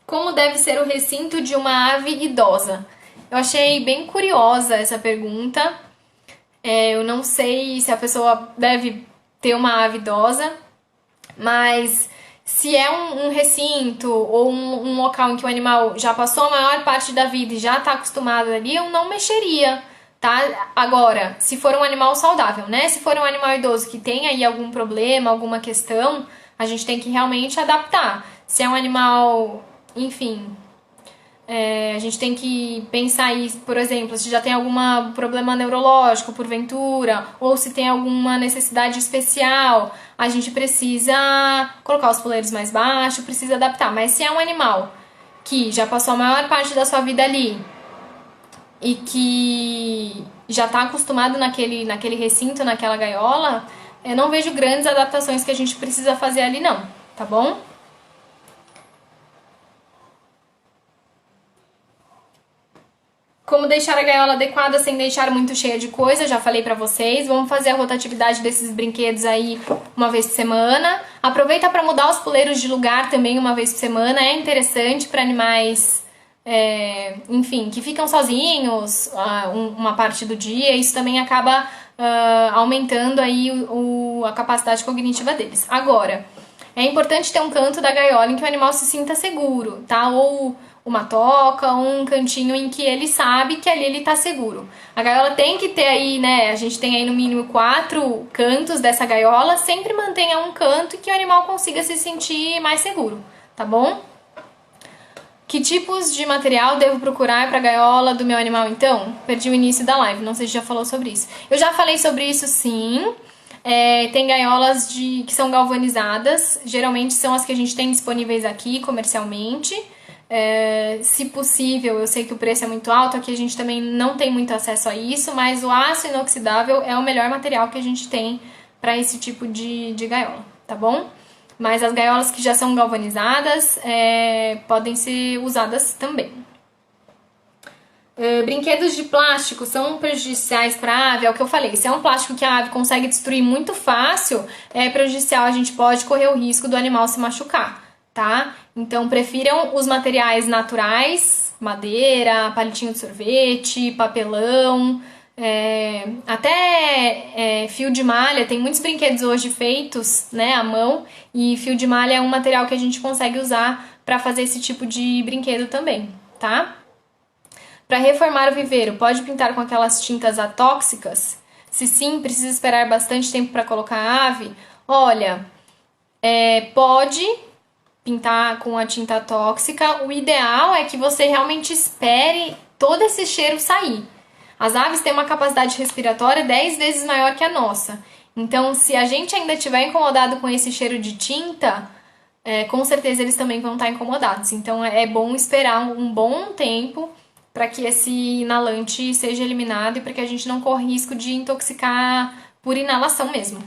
Como deve ser o recinto de uma ave idosa? Eu achei bem curiosa essa pergunta. Eu não sei se a pessoa deve ter uma ave idosa, mas se é um recinto ou um local em que o animal já passou a maior parte da vida e já está acostumado ali, eu não mexeria, tá? Agora, se for um animal saudável, né? Se for um animal idoso que tem aí algum problema, alguma questão, a gente tem que realmente adaptar. Se é um animal, enfim, a gente tem que pensar aí, por exemplo, se já tem algum problema neurológico, porventura, ou se tem alguma necessidade especial, a gente precisa colocar os poleiros mais baixos, precisa adaptar. Mas se é um animal que já passou a maior parte da sua vida ali e que já está acostumado naquele recinto, naquela gaiola, eu não vejo grandes adaptações que a gente precisa fazer ali não, tá bom? Como deixar a gaiola adequada sem deixar muito cheia de coisa, já falei pra vocês. Vamos fazer a rotatividade desses brinquedos aí uma vez por semana. Aproveita para mudar os puleiros de lugar também uma vez por semana. É interessante para animais, enfim, que ficam sozinhos uma parte do dia. Isso também acaba aumentando aí a capacidade cognitiva deles. Agora, é importante ter um canto da gaiola em que o animal se sinta seguro, tá? Ou uma toca, ou um cantinho em que ele sabe que ali ele tá seguro. A gaiola tem que ter aí, né? A gente tem aí no mínimo 4 cantos dessa gaiola. Sempre mantenha um canto que o animal consiga se sentir mais seguro, tá bom? Que tipos de material devo procurar para a gaiola do meu animal, então? Perdi o início da live, não sei se já falou sobre isso. Eu já falei sobre isso, sim. Tem gaiolas que são galvanizadas, geralmente são as que a gente tem disponíveis aqui comercialmente. Se possível, eu sei que o preço é muito alto, aqui a gente também não tem muito acesso a isso, mas o aço inoxidável é o melhor material que a gente tem para esse tipo de gaiola, tá bom? Mas as gaiolas que já são galvanizadas podem ser usadas também. Brinquedos de plástico são prejudiciais para a ave? É o que eu falei, se é um plástico que a ave consegue destruir muito fácil, é prejudicial, a gente pode correr o risco do animal se machucar, tá? Então prefiram os materiais naturais, madeira, palitinho de sorvete, papelão, até fio de malha. Tem muitos brinquedos hoje feitos, né, à mão, e fio de malha é um material que a gente consegue usar para fazer esse tipo de brinquedo também, tá? Para reformar o viveiro, pode pintar com aquelas tintas atóxicas? Se sim, precisa esperar bastante tempo para colocar a ave? Olha, pode pintar com a tinta tóxica. O ideal é que você realmente espere todo esse cheiro sair. As aves têm uma capacidade respiratória 10 vezes maior que a nossa. Então, se a gente ainda estiver incomodado com esse cheiro de tinta, com certeza eles também vão estar incomodados. Então, é bom esperar um bom tempo para que esse inalante seja eliminado e para que a gente não corra risco de intoxicar por inalação mesmo.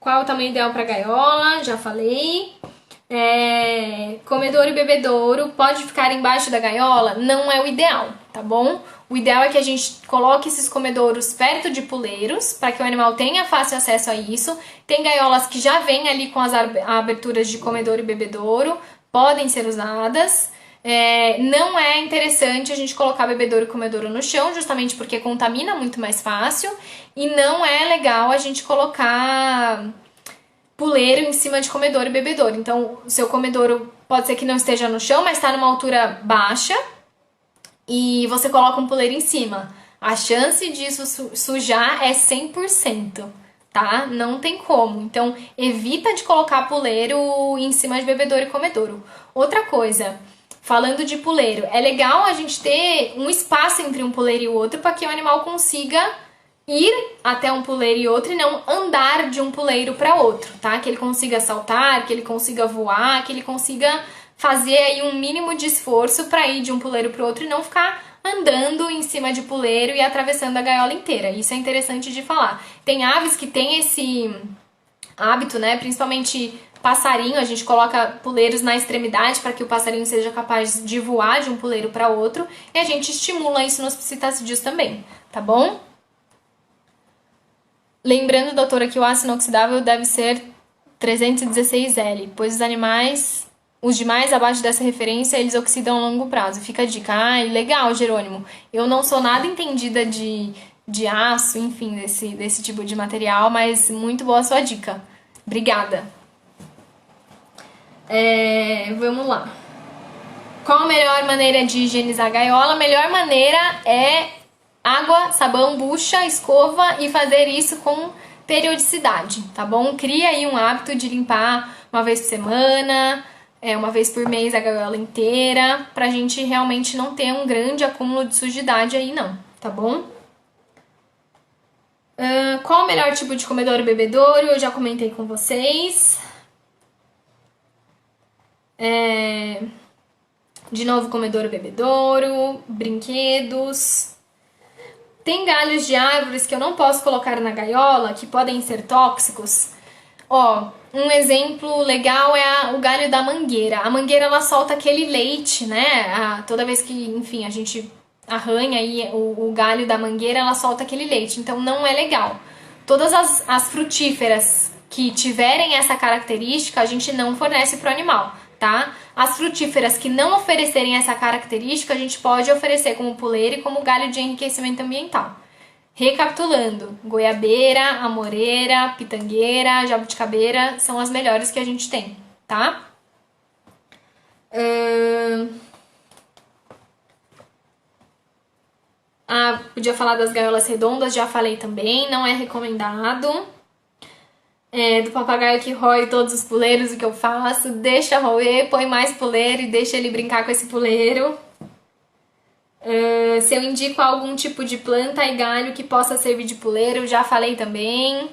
Qual é o tamanho ideal para gaiola? Já falei. Comedouro e bebedouro pode ficar embaixo da gaiola? Não é o ideal, tá bom? O ideal é que a gente coloque esses comedouros perto de puleiros, para que o animal tenha fácil acesso a isso. Tem gaiolas que já vêm ali com as aberturas de comedouro e bebedouro, podem ser usadas. Não é interessante a gente colocar bebedouro e comedouro no chão, justamente porque contamina muito mais fácil. E não é legal a gente colocar puleiro em cima de comedouro e bebedouro. Então, o seu comedouro pode ser que não esteja no chão, mas está numa altura baixa, e você coloca um puleiro em cima. A chance disso sujar é 100%, tá? Não tem como. Então, evita de colocar puleiro em cima de bebedouro e comedouro. Outra coisa, falando de puleiro, é legal a gente ter um espaço entre um puleiro e o outro para que o animal consiga ir até um puleiro e outro e não andar de um puleiro para outro, tá? Que ele consiga saltar, que ele consiga voar, que ele consiga fazer aí um mínimo de esforço para ir de um puleiro para o outro e não ficar andando em cima de puleiro e atravessando a gaiola inteira. Isso é interessante de falar. Tem aves que têm esse hábito, né? Principalmente passarinho, a gente coloca puleiros na extremidade para que o passarinho seja capaz de voar de um puleiro para outro, e a gente estimula isso nos psitacídeos também, tá bom? Lembrando, doutora, que o ácido inoxidável deve ser 316L, pois os demais abaixo dessa referência, eles oxidam a longo prazo. Fica a dica. Ai, legal, Jerônimo. Eu não sou nada entendida de aço, enfim, desse tipo de material, mas muito boa a sua dica. Obrigada. Vamos lá. Qual a melhor maneira de higienizar a gaiola? A melhor maneira é água, sabão, bucha, escova e fazer isso com periodicidade, tá bom? Cria aí um hábito de limpar uma vez por semana, uma vez por mês a gaiola inteira, pra gente realmente não ter um grande acúmulo de sujidade aí não, tá bom? Qual o melhor tipo de comedouro e bebedouro? Eu já comentei com vocês. De novo, comedouro e bebedouro, brinquedos. Tem galhos de árvores que eu não posso colocar na gaiola, que podem ser tóxicos. Um exemplo legal é o galho da mangueira. A mangueira, ela solta aquele leite, né? Toda vez que, enfim, a gente arranha aí o galho da mangueira, ela solta aquele leite. Então, não é legal. Todas as frutíferas que tiverem essa característica, a gente não fornece para o animal, tá? As frutíferas que não oferecerem essa característica, a gente pode oferecer como puleiro e como galho de enriquecimento ambiental. Recapitulando, goiabeira, amoreira, pitangueira, jabuticabeira são as melhores que a gente tem, tá? Podia falar das gaiolas redondas, já falei também, não é recomendado. Do papagaio que rói todos os puleiros, o que eu faço? Deixa roer, põe mais puleiro e deixa ele brincar com esse puleiro. Se eu indico algum tipo de planta e galho que possa servir de puleiro, já falei também.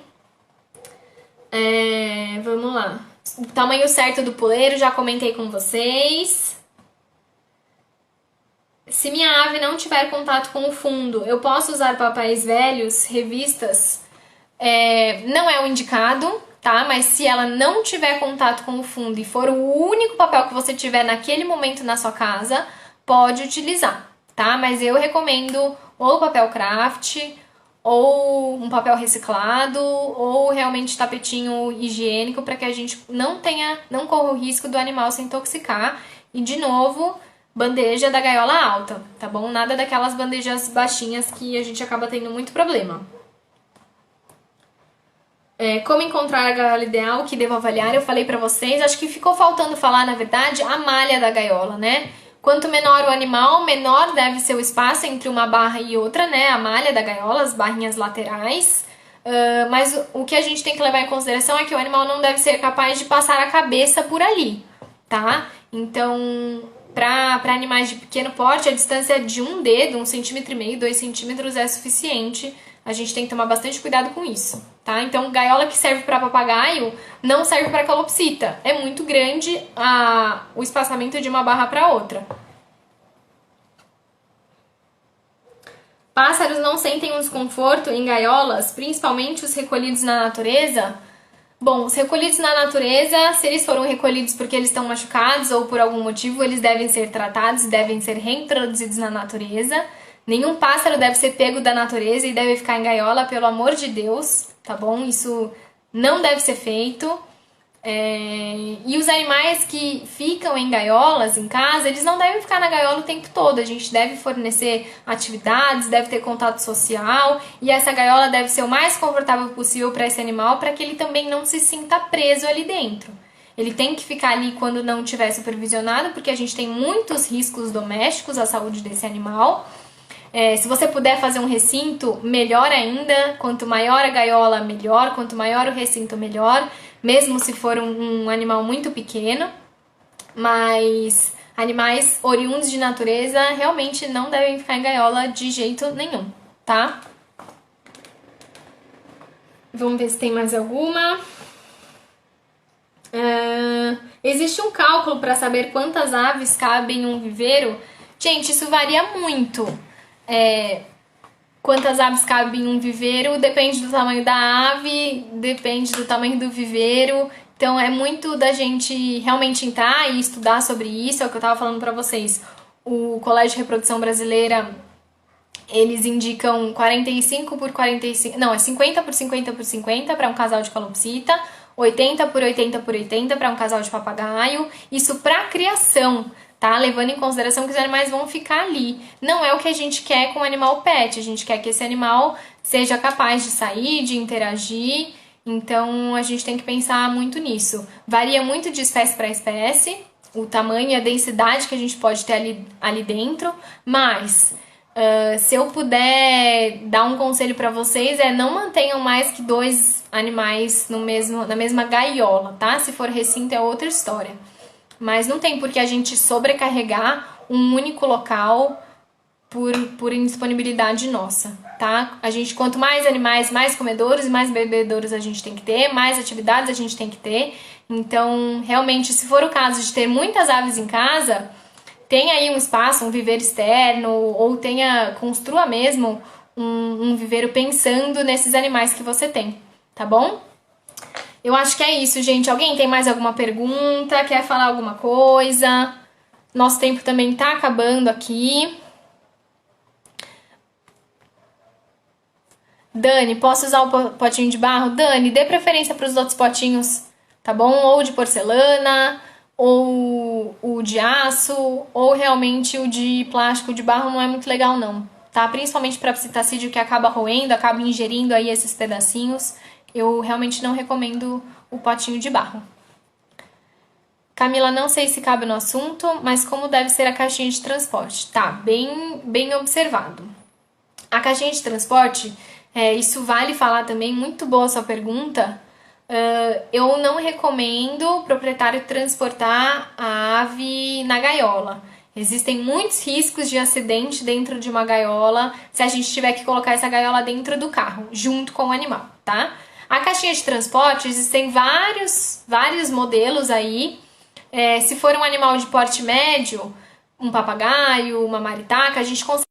Vamos lá. O tamanho certo do puleiro, já comentei com vocês. Se minha ave não tiver contato com o fundo, eu posso usar papéis velhos, revistas? Não é o indicado, tá? Mas se ela não tiver contato com o fundo e for o único papel que você tiver naquele momento na sua casa, pode utilizar, tá? Mas eu recomendo ou papel craft ou um papel reciclado, ou realmente tapetinho higiênico para que a gente não corra o risco do animal se intoxicar. E de novo, bandeja da gaiola alta, tá bom? Nada daquelas bandejas baixinhas que a gente acaba tendo muito problema. Como encontrar a gaiola ideal, que devo avaliar, eu falei pra vocês, acho que ficou faltando falar, na verdade, a malha da gaiola, né? Quanto menor o animal, menor deve ser o espaço entre uma barra e outra, né? A malha da gaiola, as barrinhas laterais. Mas o que a gente tem que levar em consideração é que o animal não deve ser capaz de passar a cabeça por ali, tá? Então, para animais de pequeno porte, a distância de um dedo, 1,5 cm, 2 centímetros é suficiente. A gente tem que tomar bastante cuidado com isso, tá? Então, gaiola que serve para papagaio não serve para calopsita. É muito grande o espaçamento de uma barra para outra. Pássaros não sentem um desconforto em gaiolas, principalmente os recolhidos na natureza? Bom, os recolhidos na natureza, se eles foram recolhidos porque eles estão machucados ou por algum motivo, eles devem ser tratados e devem ser reintroduzidos na natureza. Nenhum pássaro deve ser pego da natureza e deve ficar em gaiola, pelo amor de Deus, tá bom? Isso não deve ser feito. E os animais que ficam em gaiolas em casa, eles não devem ficar na gaiola o tempo todo. A gente deve fornecer atividades, deve ter contato social e essa gaiola deve ser o mais confortável possível para esse animal, para que ele também não se sinta preso ali dentro. Ele tem que ficar ali quando não estiver supervisionado, porque a gente tem muitos riscos domésticos à saúde desse animal. Se você puder fazer um recinto, melhor ainda. Quanto maior a gaiola, melhor. Quanto maior o recinto, melhor. Mesmo se for um animal muito pequeno. Mas animais oriundos de natureza realmente não devem ficar em gaiola de jeito nenhum, tá? Vamos ver se tem mais alguma. Existe um cálculo para saber quantas aves cabem em um viveiro? Gente, isso varia muito. Quantas aves cabem em um viveiro depende do tamanho da ave, depende do tamanho do viveiro. Então é muito da gente realmente entrar e estudar sobre isso. É o que eu tava falando pra vocês. O Colégio de Reprodução Brasileira, eles indicam 45 por 45, não, é 50 por 50 por 50 para um casal de calopsita, 80 por 80 por 80 para um casal de papagaio. Isso para criação, tá? Levando em consideração que os animais vão ficar ali. Não é o que a gente quer com o animal pet. A gente quer que esse animal seja capaz de sair, de interagir. Então, a gente tem que pensar muito nisso. Varia muito de espécie para espécie, o tamanho e a densidade que a gente pode ter ali dentro, mas se eu puder dar um conselho para vocês, não mantenham mais que 2 animais na mesma gaiola, tá? Se for recinto é outra história. Mas não tem por que a gente sobrecarregar um único local por indisponibilidade nossa, tá? Quanto mais animais, mais comedouros e mais bebedouros a gente tem que ter, mais atividades a gente tem que ter. Então, realmente, se for o caso de ter muitas aves em casa, tenha aí um espaço, um viveiro externo, ou construa mesmo um viveiro pensando nesses animais que você tem, tá bom? Eu acho que é isso, gente. Alguém tem mais alguma pergunta? Quer falar alguma coisa? Nosso tempo também tá acabando aqui. Dani, posso usar o potinho de barro? Dani, dê preferência para os outros potinhos, tá bom? Ou de porcelana, ou o de aço, ou realmente o de plástico. De barro não é muito legal não, tá? Principalmente para psitacídeo, que acaba roendo, acaba ingerindo aí esses pedacinhos. Eu realmente não recomendo o potinho de barro. Camila, não sei se cabe no assunto, mas como deve ser a caixinha de transporte? Tá, bem observado. A caixinha de transporte, isso vale falar também, muito boa a sua pergunta. Eu não recomendo o proprietário transportar a ave na gaiola. Existem muitos riscos de acidente dentro de uma gaiola se a gente tiver que colocar essa gaiola dentro do carro, junto com o animal, tá? A caixinha de transporte, existem vários modelos aí. Se for um animal de porte médio, um papagaio, uma maritaca, a gente consegue...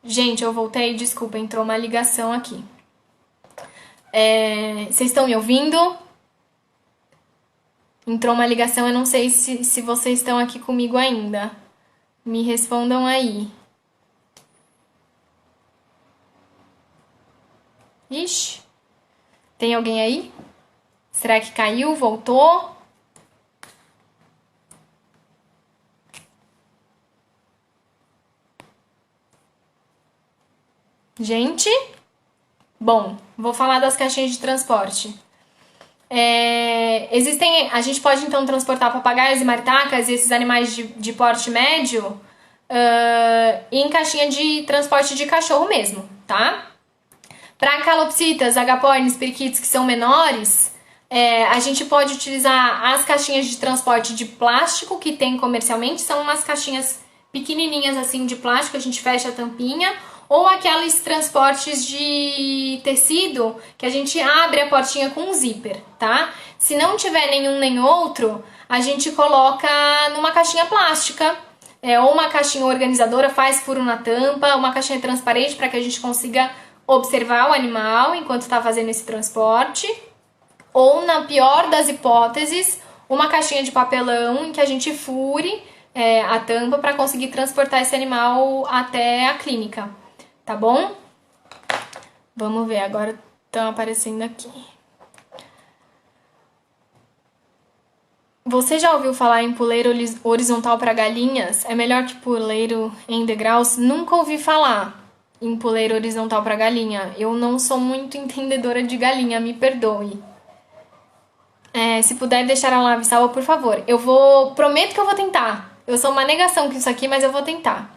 Gente, eu voltei, desculpa, entrou uma ligação aqui. Vocês estão me ouvindo? Entrou uma ligação, eu não sei se vocês estão aqui comigo ainda. Me respondam aí. Ixi, tem alguém aí? Será que caiu? Voltou? Gente? Bom, vou falar das caixinhas de transporte. A gente pode então transportar papagaios e maritacas e esses animais de porte médio em caixinha de transporte de cachorro mesmo, tá? Para calopsitas, agapornis, periquitos que são menores, a gente pode utilizar as caixinhas de transporte de plástico que tem comercialmente, são umas caixinhas pequenininhas assim de plástico, a gente fecha a tampinha, ou aqueles transportes de tecido que a gente abre a portinha com um zíper, tá? Se não tiver nenhum nem outro, a gente coloca numa caixinha plástica, ou uma caixinha organizadora, faz furo na tampa, uma caixinha transparente para que a gente consiga observar o animal enquanto está fazendo esse transporte, ou na pior das hipóteses, uma caixinha de papelão em que a gente fure a tampa para conseguir transportar esse animal até a clínica, tá bom? Vamos ver, agora estão aparecendo aqui. Você já ouviu falar em puleiro horizontal para galinhas? É melhor que puleiro em degraus? Nunca ouvi falar em puleiro horizontal para galinha. Eu não sou muito entendedora de galinha, me perdoe. Se puder deixar a live salva, por favor. Prometo que eu vou tentar. Eu sou uma negação com isso aqui, mas eu vou tentar.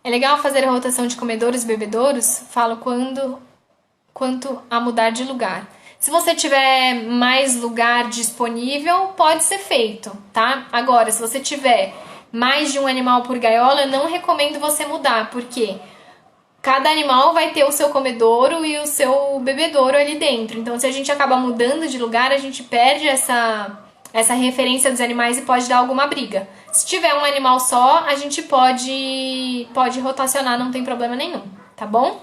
É legal fazer a rotação de comedouros e bebedouros? Falo quanto a mudar de lugar. Se você tiver mais lugar disponível, pode ser feito, tá? Agora, se você tiver mais de um animal por gaiola, eu não recomendo você mudar, porque cada animal vai ter o seu comedouro e o seu bebedouro ali dentro. Então, se a gente acaba mudando de lugar, a gente perde essa referência dos animais e pode dar alguma briga. Se tiver um animal só, a gente pode rotacionar, não tem problema nenhum, tá bom?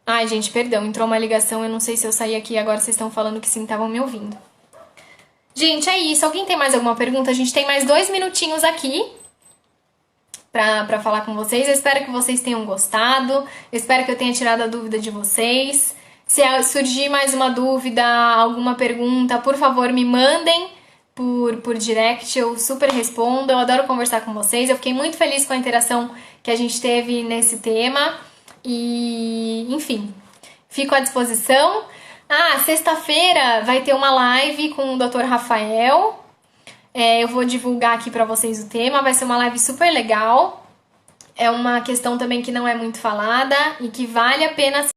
Ai, gente, perdão, entrou uma ligação, eu não sei se eu saí aqui, agora vocês estão falando que sim, estavam me ouvindo. Gente, é isso. Alguém tem mais alguma pergunta? A gente tem mais 2 minutinhos aqui pra falar com vocês. Eu espero que vocês tenham gostado, eu espero que eu tenha tirado a dúvida de vocês. Se surgir mais uma dúvida, alguma pergunta, por favor, me mandem por direct, eu super respondo, eu adoro conversar com vocês. Eu fiquei muito feliz com a interação que a gente teve nesse tema. E, enfim, fico à disposição. Sexta-feira vai ter uma live com o Dr. Rafael. Eu vou divulgar aqui pra vocês o tema. Vai ser uma live super legal. É uma questão também que não é muito falada e que vale a pena